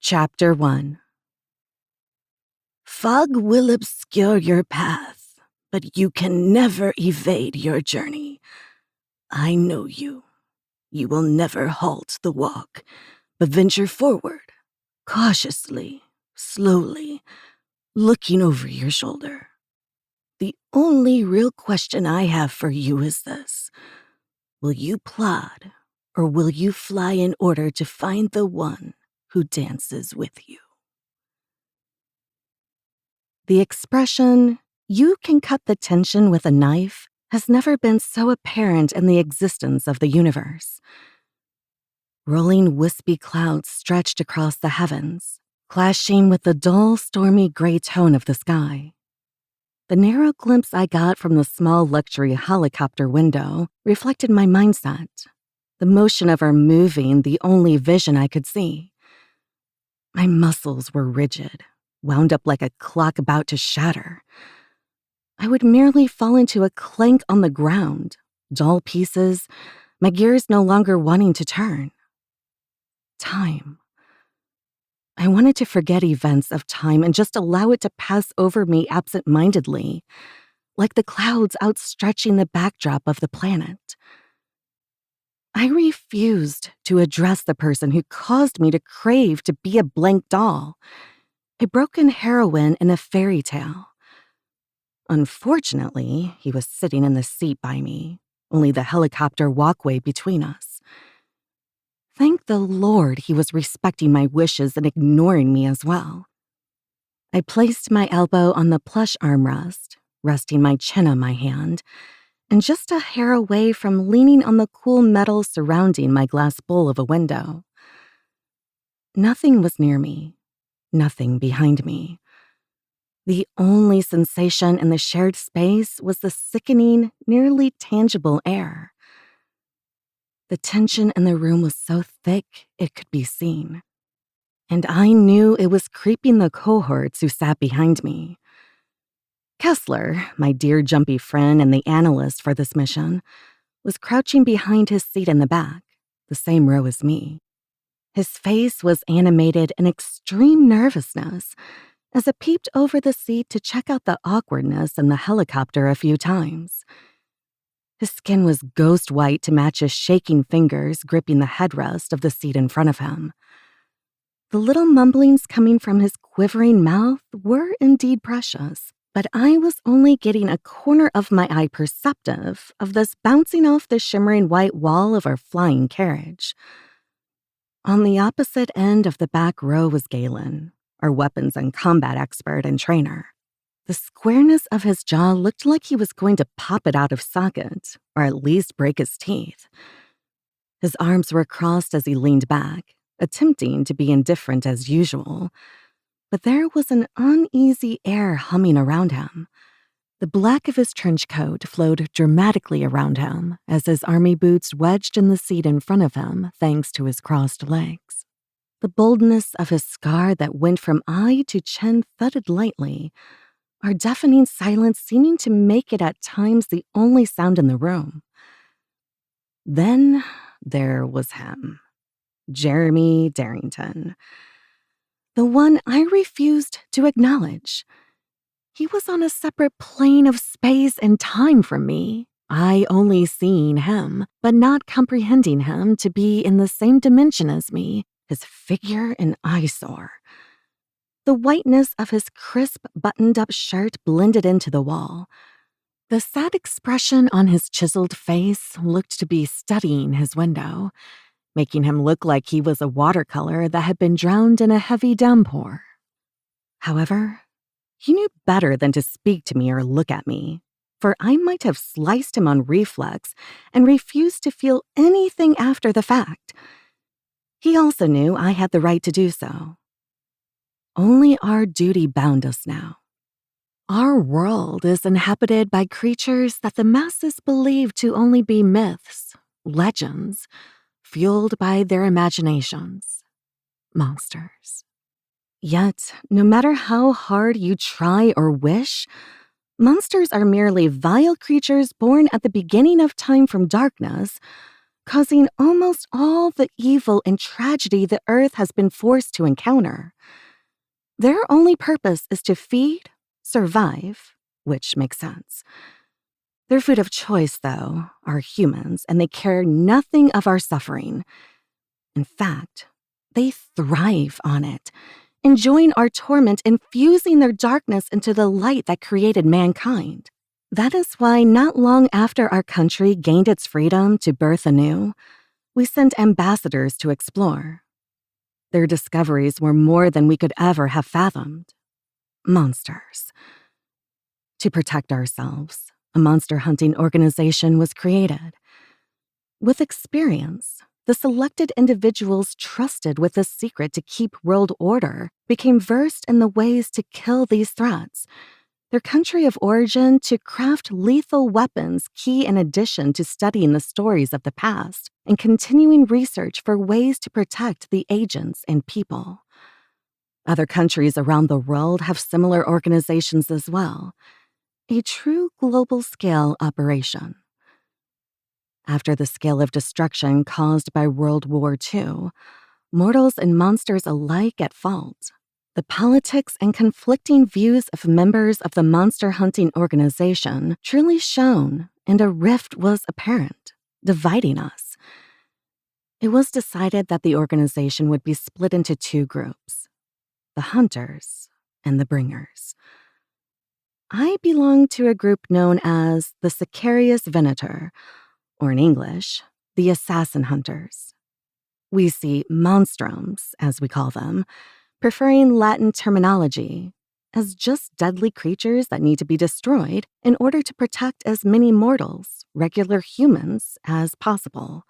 Chapter 1. Fog will obscure your path, but you can never evade your journey. I know you. You will never halt the walk, but venture forward, cautiously, slowly, looking over your shoulder. The only real question I have for you is this: will you plod, or will you fly in order to find the one who dances with you? The expression, "you can cut the tension with a knife," has never been so apparent in the existence of the universe. Rolling wispy clouds stretched across the heavens, clashing with the dull, stormy gray tone of the sky. The narrow glimpse I got from the small luxury helicopter window reflected my mindset, the motion of our moving the only vision I could see. My muscles were rigid, wound up like a clock about to shatter. I would merely fall into a clank on the ground, dull pieces, my gears no longer wanting to turn. Time. I wanted to forget events of time and just allow it to pass over me absent-mindedly, like the clouds outstretching the backdrop of the planet. I refused to address the person who caused me to crave to be a blank doll, a broken heroine in a fairy tale. Unfortunately, he was sitting in the seat by me, only the helicopter walkway between us. Thank the Lord he was respecting my wishes and ignoring me as well. I placed my elbow on the plush armrest, resting my chin on my hand, and just a hair away from leaning on the cool metal surrounding my glass bowl of a window. Nothing was near me, nothing behind me. The only sensation in the shared space was the sickening, nearly tangible air. The tension in the room was so thick it could be seen, and I knew it was creeping the cohorts who sat behind me. Kessler, my dear jumpy friend and the analyst for this mission, was crouching behind his seat in the back, the same row as me. His face was animated in extreme nervousness as I peeped over the seat to check out the awkwardness in the helicopter a few times. His skin was ghost white to match his shaking fingers gripping the headrest of the seat in front of him. The little mumblings coming from his quivering mouth were indeed precious, but I was only getting a corner of my eye perceptive of this bouncing off the shimmering white wall of our flying carriage. On the opposite end of the back row was Galen, our weapons and combat expert and trainer. The squareness of his jaw looked like he was going to pop it out of socket, or at least break his teeth. His arms were crossed as he leaned back, attempting to be indifferent as usual, but there was an uneasy air humming around him. The black of his trench coat flowed dramatically around him as his army boots wedged in the seat in front of him thanks to his crossed legs. The boldness of his scar that went from eye to chin thudded lightly, our deafening silence seeming to make it at times the only sound in the room. Then there was him, Jeremy Darrington, the one I refused to acknowledge. He was on a separate plane of space and time from me, I only seeing him, but not comprehending him to be in the same dimension as me, his figure an eyesore. The whiteness of his crisp, buttoned-up shirt blended into the wall. The sad expression on his chiseled face looked to be studying his window, making him look like he was a watercolor that had been drowned in a heavy downpour. However, he knew better than to speak to me or look at me, for I might have sliced him on reflex and refused to feel anything after the fact. He also knew I had the right to do so. Only our duty bound us now. Our world is inhabited by creatures that the masses believe to only be myths, legends, fueled by their imaginations. Monsters. Yet, no matter how hard you try or wish, monsters are merely vile creatures born at the beginning of time from darkness, causing almost all the evil and tragedy the Earth has been forced to encounter. Their only purpose is to feed, survive, which makes sense. Their food of choice, though, are humans, and they care nothing of our suffering. In fact, they thrive on it, enjoying our torment and fusing their darkness into the light that created mankind. That is why not long after our country gained its freedom to birth anew, we sent ambassadors to explore. Their discoveries were more than we could ever have fathomed. Monsters. To protect ourselves, a monster hunting organization was created. With experience, the selected individuals trusted with this secret to keep world order became versed in the ways to kill these threats. Their country of origin to craft lethal weapons, key in addition to studying the stories of the past and continuing research for ways to protect the agents and people. Other countries around the world have similar organizations as well. A true global-scale operation. After the scale of destruction caused by World War II, mortals and monsters alike at fault, the politics and conflicting views of members of the monster hunting organization truly shone, and a rift was apparent, dividing us. It was decided that the organization would be split into two groups, the hunters and the bringers. I belong to a group known as the Sicarius Venator, or in English, the Assassin Hunters. We see monstrums, as we call them, preferring Latin terminology, as just deadly creatures that need to be destroyed in order to protect as many mortals, regular humans, as possible.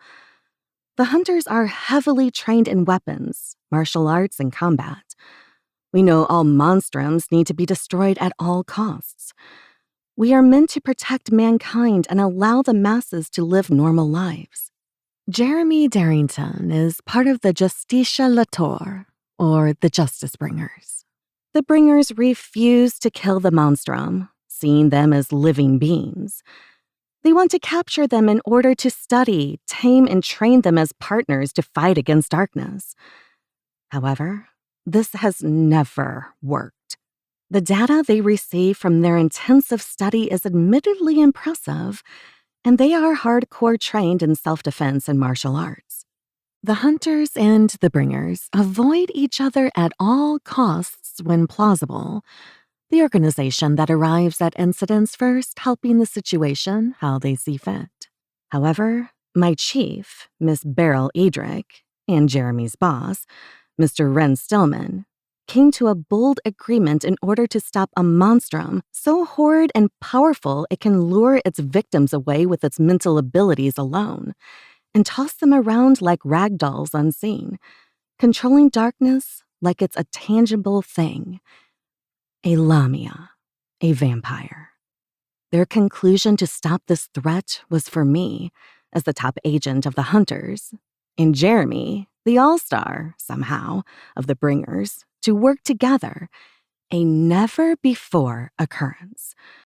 The hunters are heavily trained in weapons, martial arts, and combat. We know all monstrums need to be destroyed at all costs. We are meant to protect mankind and allow the masses to live normal lives. Jeremy Darrington is part of the Justitia Lator, or the Justice Bringers. The Bringers refuse to kill the monstrum, seeing them as living beings. They want to capture them in order to study, tame, and train them as partners to fight against darkness. However, this has never worked. The data they receive from their intensive study is admittedly impressive, and they are hardcore trained in self-defense and martial arts. The hunters and the bringers avoid each other at all costs when plausible, the organization that arrives at incidents first helping the situation how they see fit. However, my chief, Miss Beryl Edric, and Jeremy's boss, Mr. Ren Stillman, came to a bold agreement in order to stop a monstrum so horrid and powerful it can lure its victims away with its mental abilities alone, and toss them around like rag dolls unseen, controlling darkness like it's a tangible thing. A Lamia, a vampire. Their conclusion to stop this threat was for me, as the top agent of the hunters, and Jeremy, the all-star, somehow, of the bringers, to work together, a never-before occurrence.